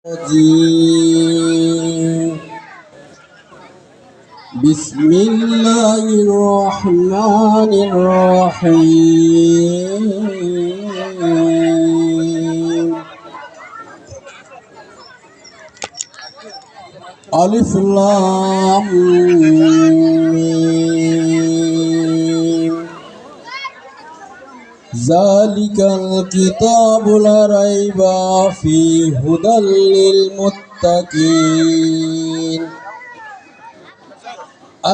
الرجيم. بسم الله الرحمن الرحيم. ألف لام ميم. ذلك الكتاب لا ريب فيه هدى للمتقين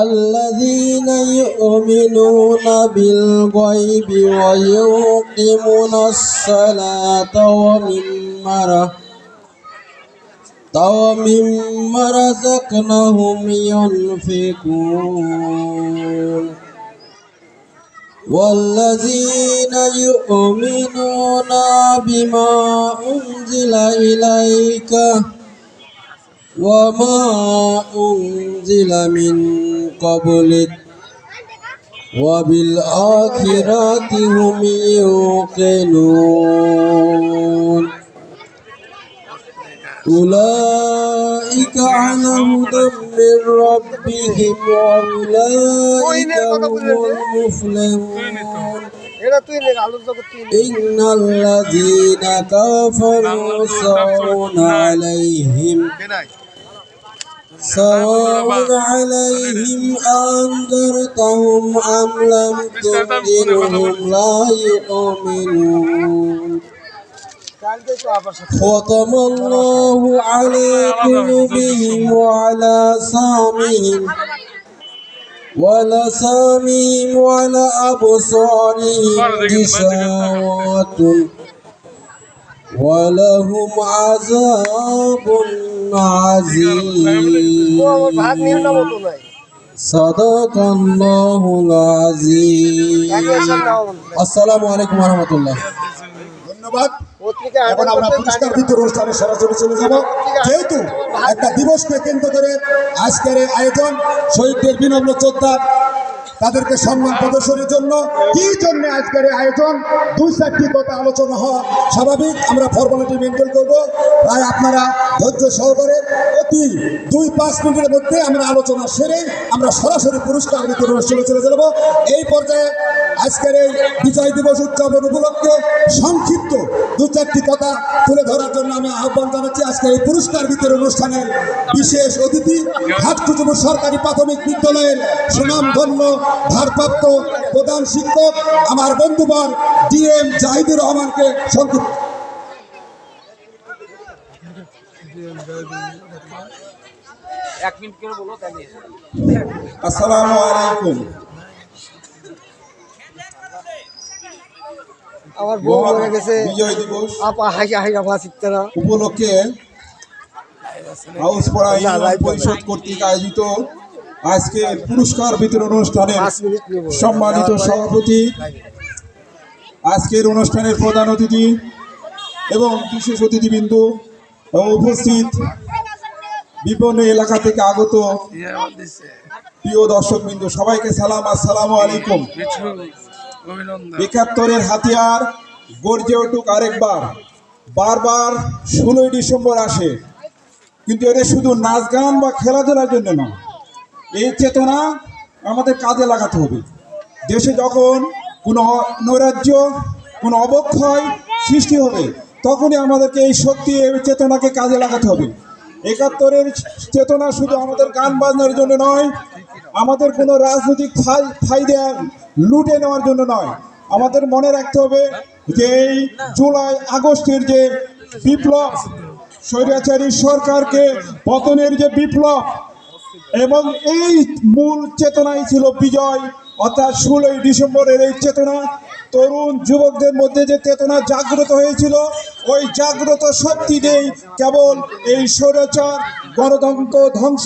الذين يؤمنون بالغيب ويقيمون الصلاة ومما رزقناهم ينفقون والذين يؤمنون بما أنزل إليك وما أنزل من قبلك وبالآخرة هم يوقنون أولئك على هدى من ربهم وأولئك هم المفلحون إن الذين كفروا سواء عليهم أنذرتهم أم لم تنذرهم لا يؤمنون ختم الله على قلوبهم وعلى سامعهم وعلى أبصارهم غشاوة ولهم عذاب عظيم. صدق الله العظيم. আসসালামু আলাইকুম ওয়া রাহমাতুল্লাহ। ধন্যবাদ। এখন আমরা পুরস্কার বিতরণ অনুষ্ঠানে সরাসরি চলে যাব। যেহেতু একটা দিবসকে কেন্দ্র করে আজকের এই আয়োজন, শহীদদের বিনম্র শ্রদ্ধা, তাদেরকে সম্মান প্রদর্শনের জন্য কি জন্য আজকের এই আয়োজন, 2-4টি কথা আলোচনা হওয়া স্বাভাবিক। আমরা ফর্মালিটি মেনটেন করব। তাই আপনারা ধৈর্য সহকারে অতি 2-5 মিনিটের মধ্যে আমরা আলোচনা সেরে আমরা সরাসরি পুরস্কার বিতরণ অনুষ্ঠানে চলে যাব। এই পর্যায়ে আজকের এই বিজয় দিবস উদযাপন উপলক্ষে সংক্ষিপ্ত 2-4টি কথা তুলে ধরার জন্য আমি আহ্বান জানাচ্ছি। আজকের এই পুরস্কার বিতরণ অনুষ্ঠানের বিশেষ অতিথি হাটকুচুপুর সরকারি প্রাথমিক বিদ্যালয়ের সুনামধন্য ভারপ্রাপ্ত প্রধান শিক্ষক আমার বন্ধুবর ডিএম জাহিদুর রহমানকে সংক্ষিপ্ত। আসসালামু আলাইকুম। আমার বউ মরে গেছে, বিজয় দিবস উপলক্ষে হাউসপাড়া ইউনিয়ন পরিষদ কর্তৃক আয়োজিত আজকে পুরস্কার বিতরণ অনুষ্ঠানে সম্মানিত সভাপতি, আজকের অনুষ্ঠানের প্রধান অতিথি এবং বিশেষ অতিথিবৃন্দ এবং উপস্থিত বিভিন্ন এলাকা থেকে আগত প্রিয় দর্শকবৃন্দ, সবাইকে সালাম, আসসালামু আলাইকুম। ৭১-এর হাতিয়ার গর্জে উঠুক আরেকবার। বারবার 16ই ডিসেম্বর আসে, কিন্তু এটা শুধু নাচ গান বা খেলাধুলার জন্য নয়। এই চেতনা আমাদের কাজে লাগাতে হবে। দেশে যখন কোনো নৈরাজ্য, কোনো অবক্ষয় সৃষ্টি হবে, তখনই আমাদেরকে এই শক্তি, এই চেতনাকে কাজে লাগাতে হবে। ৭১-এর চেতনা শুধু আমাদের গান বাজনার জন্য নয়, আমাদের কোনো রাজনৈতিক ফায়দা লুটে নেওয়ার জন্য নয়। আমাদের মনে রাখতে হবে যে এই জুলাই আগস্টের যে বিপ্লব, স্বৈরাচারী সরকারকে পতনের যে বিপ্লব, এবং এই মূল চেতনাই ছিল বিজয়, অর্থাৎ 16ই ডিসেম্বরের এই চেতনা। তরুণ যুবকদের মধ্যে যে চেতনা জাগ্রত হয়েছিল, ওই জাগ্রত শক্তি দিয়েই কেবল এই স্বৈরাচার গণতন্ত্র ধ্বংস